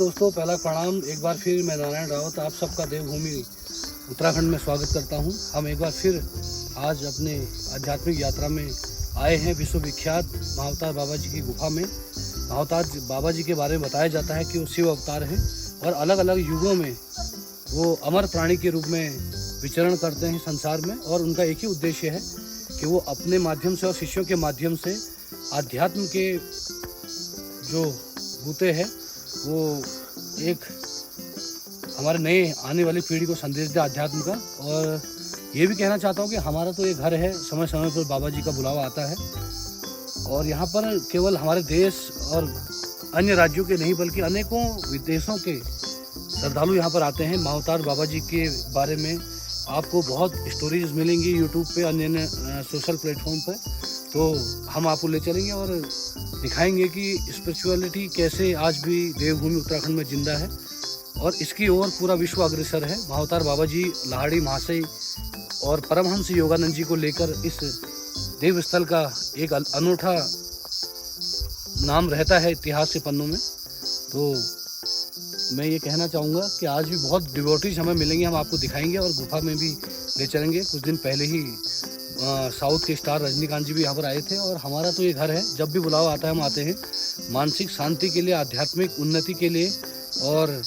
दोस्तों, पहला प्रणाम। एक बार फिर मैं नारायण रावत आप सबका देवभूमि उत्तराखंड में स्वागत करता हूं। हम एक बार फिर आज अपने आध्यात्मिक यात्रा में आए हैं विश्वविख्यात महाअवतार बाबा जी की गुफा में। महाअवतार बाबा जी के बारे में बताया जाता है कि वो शिव अवतार हैं और अलग अलग युगों में वो अमर प्राणी के रूप में विचरण करते हैं संसार में। और उनका एक ही उद्देश्य है कि वो अपने माध्यम से और शिष्यों के माध्यम से आध्यात्म के जो बूते हैं वो एक हमारे नए आने वाली पीढ़ी को संदेश दे आध्यात्म का। और ये भी कहना चाहता हूँ कि हमारा तो ये घर है, समय समय पर बाबा जी का बुलावा आता है और यहाँ पर केवल हमारे देश और अन्य राज्यों के नहीं बल्कि अनेकों विदेशों के श्रद्धालु यहाँ पर आते हैं। महाअवतार बाबा जी के बारे में आपको बहुत स्टोरीज मिलेंगी यूट्यूब पे, अन्य सोशल प्लेटफॉर्म पर। तो हम आपको ले चलेंगे और दिखाएंगे कि स्पिरिचुअलिटी कैसे आज भी देवभूमि उत्तराखंड में जिंदा है और इसकी ओर पूरा विश्व अग्रसर है। महाअवतार बाबा जी लाहड़ी महाशय और परमहंस योगानंद जी को लेकर इस देवस्थल का एक अनूठा नाम रहता है इतिहास के पन्नों में। तो मैं ये कहना चाहूँगा कि आज भी बहुत डिवोटीज हमें मिलेंगे, हम आपको दिखाएंगे और गुफा में भी ले चलेंगे। कुछ दिन पहले ही साउथ के स्टार रजनीकांत जी भी यहाँ पर आए थे और हमारा तो ये घर है, जब भी बुलावा आता है हम आते हैं मानसिक शांति के लिए, आध्यात्मिक उन्नति के लिए और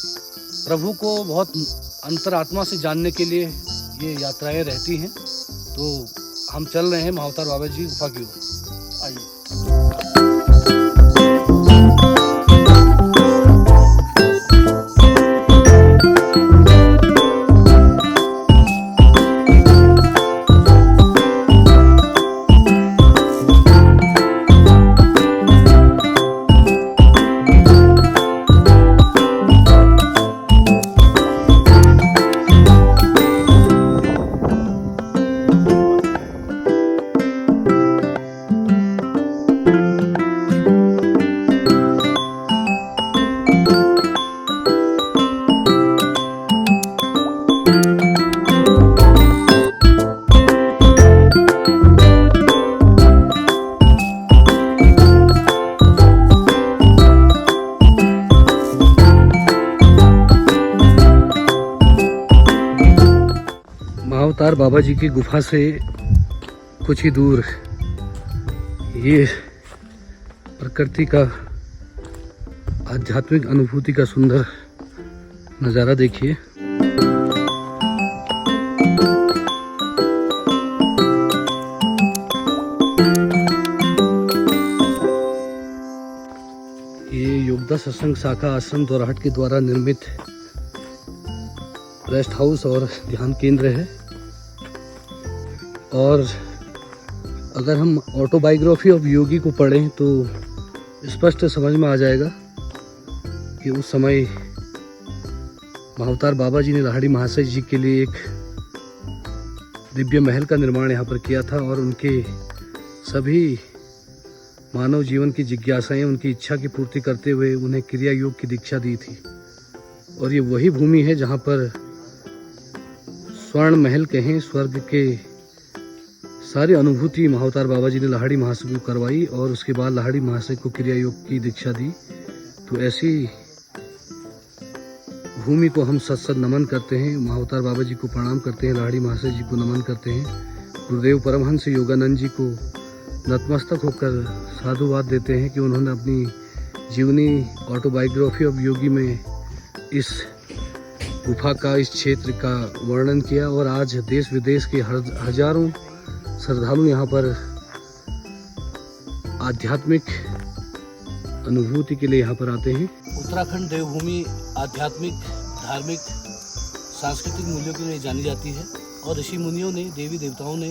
प्रभु को बहुत अंतरात्मा से जानने के लिए ये यात्राएं रहती हैं। तो हम चल रहे हैं महाअवतार बाबा जी गुफा की ओर। आइए। महाअवतार बाबा जी की गुफा से कुछ ही दूर ये प्रकृति का आध्यात्मिक अनुभूति का सुंदर नज़ारा देखिए। ये योगदा सत्संग शाखा आश्रम दोराहट के द्वारा निर्मित रेस्ट हाउस और ध्यान केंद्र है। और अगर हम ऑटोबायोग्राफी ऑफ योगी को पढ़ें तो स्पष्ट समझ में आ जाएगा कि उस समय महाअवतार बाबा जी ने लाहड़ी महाशय जी के लिए एक दिव्य महल का निर्माण यहाँ पर किया था और उनके सभी मानव जीवन की जिज्ञासाएं, उनकी इच्छा की पूर्ति करते हुए उन्हें क्रिया योग की दीक्षा दी थी। और ये वही भूमि है जहाँ पर स्वर्ण महल कहें, स्वर्ग के सारी अनुभूति महाअवतार बाबा जी ने लाहड़ी महाशय को करवाई और उसके बाद लाहड़ी महाशय को क्रिया योग की दीक्षा दी। तो ऐसी भूमि को हम सत नमन करते हैं, महाअवतार बाबा जी को प्रणाम करते हैं, लाहड़ी महाशय जी को नमन करते हैं, गुरुदेव परमहंस योगानंद जी को नतमस्तक होकर साधुवाद देते हैं कि उन्होंने अपनी जीवनी ऑटोबायोग्राफी ऑफ योगी में इस गुफा का, इस क्षेत्र का वर्णन किया। और आज देश विदेश के हजारों श्रद्धालु यहाँ पर आध्यात्मिक अनुभूति के लिए यहाँ पर आते हैं। उत्तराखंड देवभूमि आध्यात्मिक, धार्मिक, सांस्कृतिक मूल्यों के लिए जानी जाती है और ऋषि मुनियों ने, देवी देवताओं ने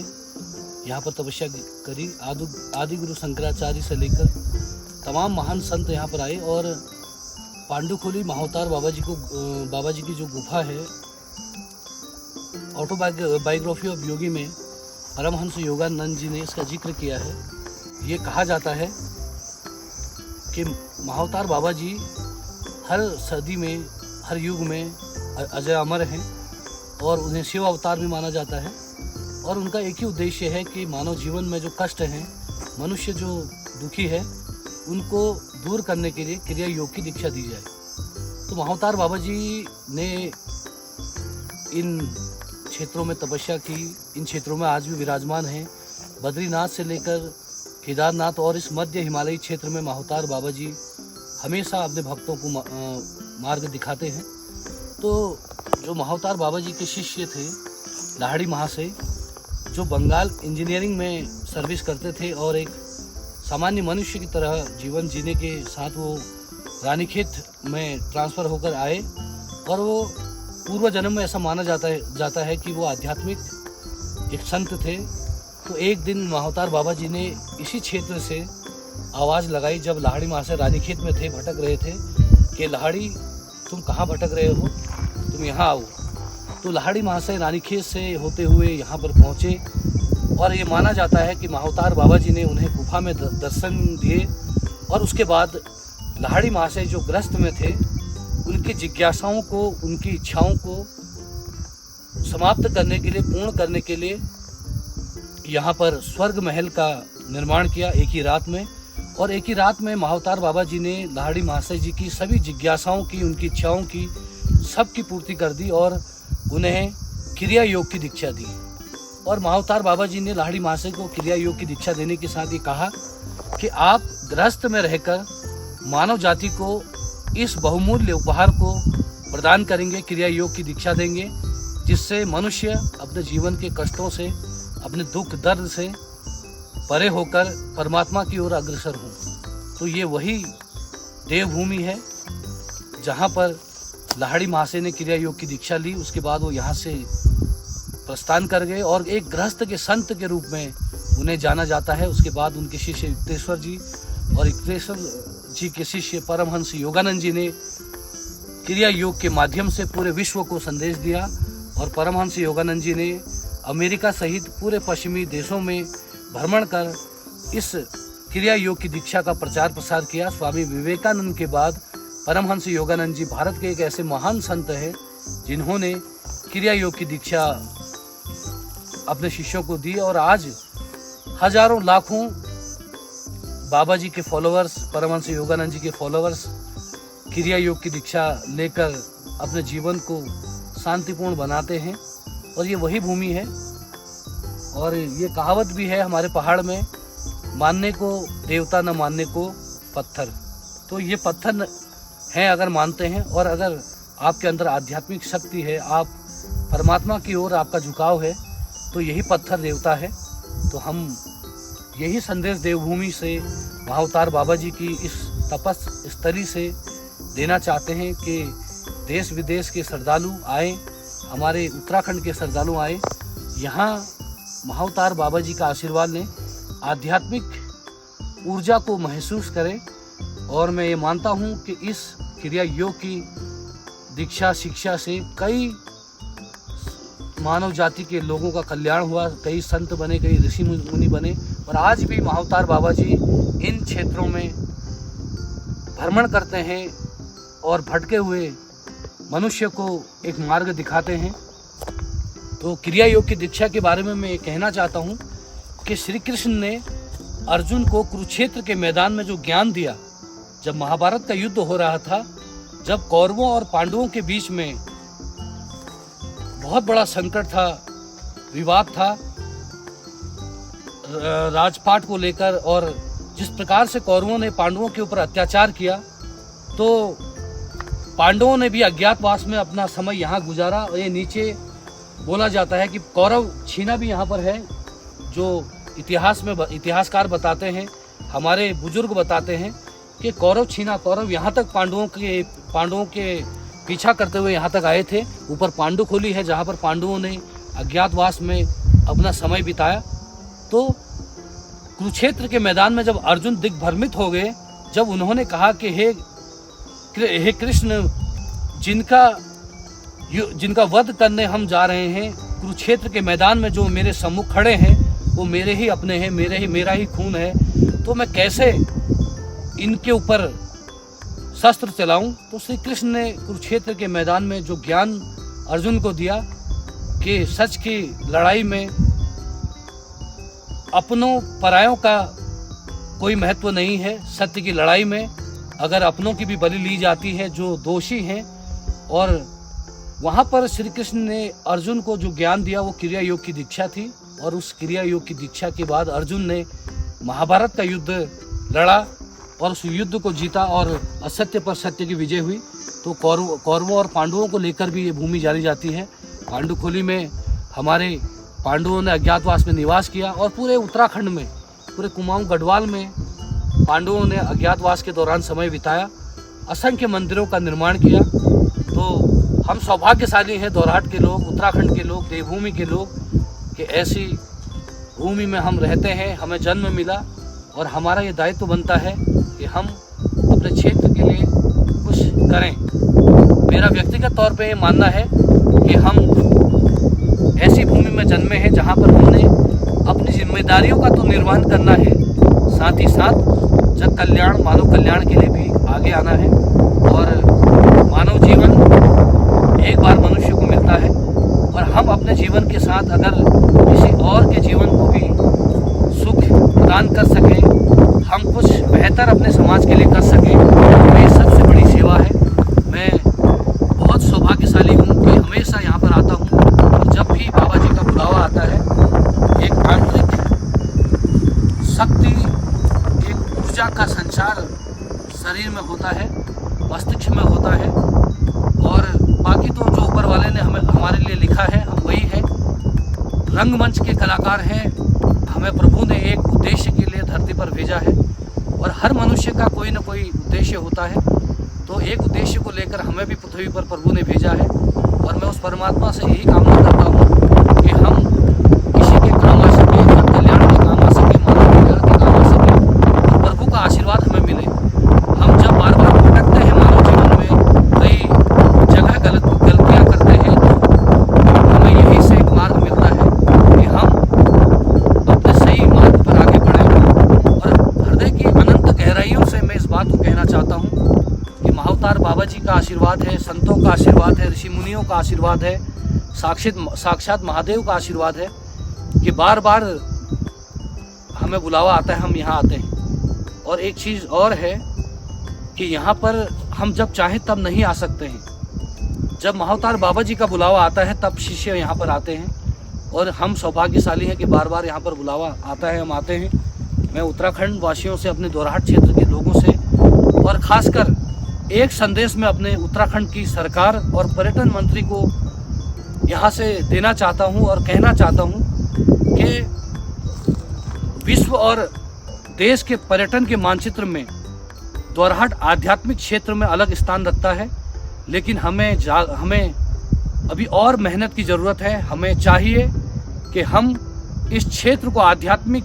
यहाँ पर तपस्या करी। आदि गुरु शंकराचार्य से लेकर तमाम महान संत यहाँ पर आए और पांडुखोली महाअवतार बाबा जी की जो गुफा है, ऑटोबायोग्राफी ऑफ योगी में परमहंस योगानंद जी ने इसका जिक्र किया है। ये कहा जाता है कि महाअवतार बाबा जी हर सदी में, हर युग में अजय अमर हैं और उन्हें शिव अवतार भी माना जाता है। और उनका एक ही उद्देश्य है कि मानव जीवन में जो कष्ट हैं, मनुष्य जो दुखी है, उनको दूर करने के लिए क्रिया योग की दीक्षा दी जाए। तो महाअवतार बाबा जी ने इन क्षेत्रों में तपस्या की, इन क्षेत्रों में आज भी विराजमान हैं। बद्रीनाथ से लेकर केदारनाथ और इस मध्य हिमालयी क्षेत्र में महाअवतार बाबा जी हमेशा अपने भक्तों को मार्ग दिखाते हैं। तो जो महाअवतार बाबा जी के शिष्य थे लाहिड़ी महाशय, जो बंगाल इंजीनियरिंग में सर्विस करते थे और एक सामान्य मनुष्य की तरह जीवन जीने के साथ वो रानीखेत में ट्रांसफ़र होकर आए और वो पूर्व जन्म में ऐसा माना जाता है कि वो आध्यात्मिक एक संत थे। तो एक दिन महाअवतार बाबा जी ने इसी क्षेत्र से आवाज़ लगाई जब लाहिड़ी महाशय रानीखेत में थे, भटक रहे थे, कि लाहिड़ी तुम कहाँ भटक रहे हो, तुम यहाँ आओ। तो लाहिड़ी महाशय रानीखेत से होते हुए यहाँ पर पहुँचे और ये माना जाता है कि महाअवतार बाबा जी ने उन्हें गुफा में दर्शन दिए और उसके बाद लाहिड़ी महाशय जो ग्रस्त में थे उनकी जिज्ञासाओं को, उनकी इच्छाओं को समाप्त करने के लिए, पूर्ण करने के लिए यहाँ पर स्वर्ग महल का निर्माण किया एक ही रात में। और एक ही रात में महाअवतार बाबा जी ने लाहिड़ी महाशय जी की सभी जिज्ञासाओं की, उनकी इच्छाओं की, सब की पूर्ति कर दी और उन्हें क्रिया योग की दीक्षा दी। और महाअवतार बाबा जी ने लाहिड़ी महाशय को क्रिया योग की दीक्षा देने के साथ ये कहा कि आप गृहस्थ में रहकर मानव जाति को इस बहुमूल्य उपहार को प्रदान करेंगे, क्रिया योग की दीक्षा देंगे, जिससे मनुष्य अपने जीवन के कष्टों से, अपने दुख दर्द से परे होकर परमात्मा की ओर अग्रसर हों। तो ये वही देवभूमि है जहाँ पर लाहिड़ी महाशय ने क्रिया योग की दीक्षा ली। उसके बाद वो यहाँ से प्रस्थान कर गए और एक गृहस्थ के संत के रूप में उन्हें जाना जाता है। उसके बाद उनके शिष्य युक्तेश्वर जी और युक्तेश्वर जी के शिष्य परमहंस योगानंद जी ने क्रिया योग के माध्यम से पूरे विश्व को संदेश दिया और परमहंस योगानंद जी ने अमेरिका सहित पूरे पश्चिमी देशों में भ्रमण कर इस क्रिया योग की दीक्षा का प्रचार प्रसार किया। स्वामी विवेकानंद के बाद परमहंस योगानंद जी भारत के एक ऐसे महान संत हैं जिन्होंने क्रिया योग की दीक्षा अपने शिष्यों को दी और आज हजारों लाखों बाबा जी के फॉलोअर्स, परमहंस योगानंद जी के फॉलोअर्स क्रिया योग की दीक्षा लेकर अपने जीवन को शांतिपूर्ण बनाते हैं। और ये वही भूमि है। और ये कहावत भी है हमारे पहाड़ में, मानने को देवता न मानने को पत्थर। तो ये पत्थर हैं अगर मानते हैं और अगर आपके अंदर आध्यात्मिक शक्ति है, आप परमात्मा की ओर आपका झुकाव है, तो यही पत्थर देवता है। तो हम यही संदेश देवभूमि से, महाअवतार बाबा जी की इस तपस स्थली से देना चाहते हैं कि देश विदेश के श्रद्धालु आए, हमारे उत्तराखंड के श्रद्धालु आए, यहाँ महाअवतार बाबा जी का आशीर्वाद लें, आध्यात्मिक ऊर्जा को महसूस करें। और मैं ये मानता हूँ कि इस क्रिया योग की दीक्षा शिक्षा से कई मानव जाति के लोगों का कल्याण हुआ, कई संत बने, कई ऋषि मुनि बने। और आज भी महाअवतार बाबा जी इन क्षेत्रों में भ्रमण करते हैं और भटके हुए मनुष्य को एक मार्ग दिखाते हैं। तो क्रिया योग की दीक्षा के बारे में मैं ये कहना चाहता हूँ कि श्री कृष्ण ने अर्जुन को कुरुक्षेत्र के मैदान में जो ज्ञान दिया, जब महाभारत का युद्ध हो रहा था, जब कौरवों और पांडवों के बीच में बहुत बड़ा संकट था, विवाद था राजपाट को लेकर, और जिस प्रकार से कौरवों ने पांडवों के ऊपर अत्याचार किया, तो पांडवों ने भी अज्ञातवास में अपना समय यहाँ गुजारा। और ये नीचे बोला जाता है कि कौरव छीना भी यहाँ पर है, जो इतिहासकार बताते हैं, हमारे बुजुर्ग बताते हैं कि कौरव छीना, कौरव यहाँ तक पांडवों के पीछा करते हुए यहाँ तक आए थे। ऊपर पांडुखोली है जहाँ पर पांडवों ने अज्ञातवास में अपना समय बिताया। तो कुरुक्षेत्र के मैदान में जब अर्जुन दिग्भ्रमित हो गए, जब उन्होंने कहा कि हे कृष्ण, जिनका वध करने हम जा रहे हैं, कुरुक्षेत्र के मैदान में जो मेरे सम्मुख खड़े हैं वो मेरे ही अपने हैं, मेरा ही खून है, तो मैं कैसे इनके ऊपर शस्त्र चलाऊं। तो श्री कृष्ण ने कुरुक्षेत्र के मैदान में जो ज्ञान अर्जुन को दिया कि सच की लड़ाई में अपनों परायों का कोई महत्व नहीं है, सत्य की लड़ाई में अगर अपनों की भी बलि ली जाती है जो दोषी हैं। और वहाँ पर श्री कृष्ण ने अर्जुन को जो ज्ञान दिया वो क्रिया योग की दीक्षा थी, और उस क्रिया योग की दीक्षा के बाद अर्जुन ने महाभारत का युद्ध लड़ा और उस युद्ध को जीता और असत्य पर सत्य की विजय हुई। तो कौरवों और पांडवों को लेकर भी ये भूमि जानी जाती है। पांडुखोली में हमारे पांडवों ने अज्ञातवास में निवास किया, और पूरे उत्तराखंड में, पूरे कुमाऊं गढ़वाल में पांडवों ने अज्ञातवास के दौरान समय बिताया, असंख्य मंदिरों का निर्माण किया। तो हम सौभाग्यशाली हैं दोरहाट के लोग, उत्तराखंड के लोग, देवभूमि के लोग, कि ऐसी भूमि में हम रहते हैं, हमें जन्म मिला, और हमारा ये दायित्व बनता है कि हम अपने क्षेत्र के लिए कुछ करें। मेरा व्यक्तिगत तौर पे ये मानना है कि हम ऐसी भूमि में जन्मे हैं जहाँ पर हमने अपनी जिम्मेदारियों का तो निर्वहन करना है, साथ ही साथ जग कल्याण, मानव कल्याण के लिए भी आगे आना है। और मानव जीवन एक बार मनुष्य को मिलता है, और हम अपने जीवन के साथ अगर किसी और के जीवन को भी सुख प्रदान कर सकें, हम कुछ बेहतर अपने समाज के लिए कर सकें, तो ये सबसे बड़ी सेवा है। मैं बहुत सौभाग्यशाली हूँ कि हमेशा यहाँ पर आता हूँ, और जब भी बाबा जी का बुलावा आता है, एक आंतरिक शक्ति, एक ऊर्जा का संचार शरीर में होता है, मस्तिष्क में होता है। और बाकी तो जो ऊपर वाले ने हमारे लिए लिखा है, हम वही है, रंगमंच के कलाकार हैं। हमें प्रभु ने एक उद्देश्य के लिए धरती पर भेजा है, और हर मनुष्य का कोई न कोई उद्देश्य होता है। तो एक उद्देश्य को लेकर हमें भी पृथ्वी पर प्रभु ने भेजा है, और मैं उस परमात्मा से यही कामना करता हूँ कि हम किसी के काम आ सके, जन कल्याण के काम आ सके, मानव कल्याण के काम आ सके, और प्रभु का आशीर्वाद हमें मिले। हम जब बार बार भटकते हैं मानव जीवन में, कई जगह गलतियाँ करते हैं, तो हमें यही से एक मार्ग मिलता है कि हम अपने सही मार्ग पर आगे बढ़ें। और हृदय की अनंत गहराइयों से मैं इस बात को कहना चाहता हूँ कि महाअवतार बाबा जी का आशीर्वाद है, संतों का आशीर्वाद है, ऋषि मुनियों का आशीर्वाद है, साक्षात महादेव का आशीर्वाद है कि बार बार हमें बुलावा आता है, हम यहाँ आते हैं। और एक चीज़ और है कि यहाँ पर हम जब चाहें तब नहीं आ सकते हैं। जब महाअवतार बाबा जी का बुलावा आता है तब शिष्य यहाँ पर आते हैं, और हम सौभाग्यशाली हैं कि बार बार यहाँ पर बुलावा आता है, हम आते हैं। मैं उत्तराखंड वासियों से, अपने दोरहाट क्षेत्र के लोगों से, और ख़ासकर एक संदेश में अपने उत्तराखंड की सरकार और पर्यटन मंत्री को यहाँ से देना चाहता हूँ और कहना चाहता हूँ कि विश्व और देश के पर्यटन के मानचित्र में दोरहाट आध्यात्मिक क्षेत्र में अलग स्थान रखता है। लेकिन हमें अभी और मेहनत की ज़रूरत है। हमें चाहिए कि हम इस क्षेत्र को आध्यात्मिक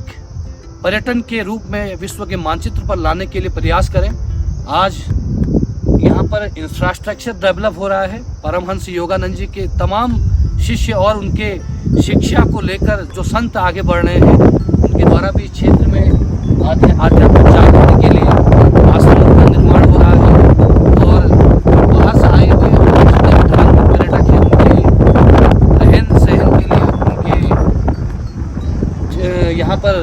पर्यटन के रूप में विश्व के मानचित्र पर लाने के लिए प्रयास करें। आज यहाँ पर इंफ्रास्ट्रक्चर डेवलप हो रहा है। परमहंस योगानंद जी के तमाम शिष्य और उनके शिक्षा को लेकर जो संत आगे बढ़ रहे हैं, उनके द्वारा भी क्षेत्र में आध्यात्मिक जागृति के लिए आश्रमों का निर्माण हो रहा है। और बाहर से आए हुए धार्मिक पर्यटक हैं, उनके रहन सहन के लिए, उनके यहाँ पर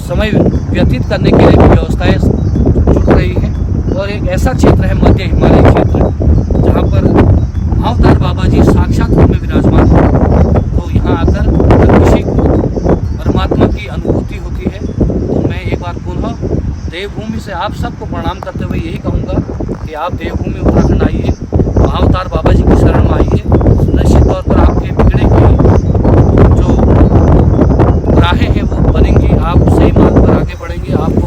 समय व्यतीत करने के लिए भी व्यवस्थाएं जुट रही हैं। और एक ऐसा क्षेत्र है मध्य हिमालय क्षेत्र, जहाँ पर महाअवतार बाबा जी साक्षात रूप में विराजमान हैं। तो यहाँ आकर अगर किसी को परमात्मा की अनुभूति होती है, तो मैं एक बार पुनः देवभूमि से आप सबको प्रणाम करते हुए यही कहूँगा कि आप देवभूमि उत्तराखंड आइए, महाअवतार बाबा जी की शरण में आइए। निश्चित तौर पर आपके बिगड़े हुए जो राहें हैं वो बनेंगी, आप सही मार्ग पर आगे बढ़ेंगे, आपको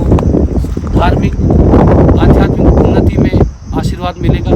धार्मिक आध्यात्मिक उन्नति में आशीर्वाद मिलेगा।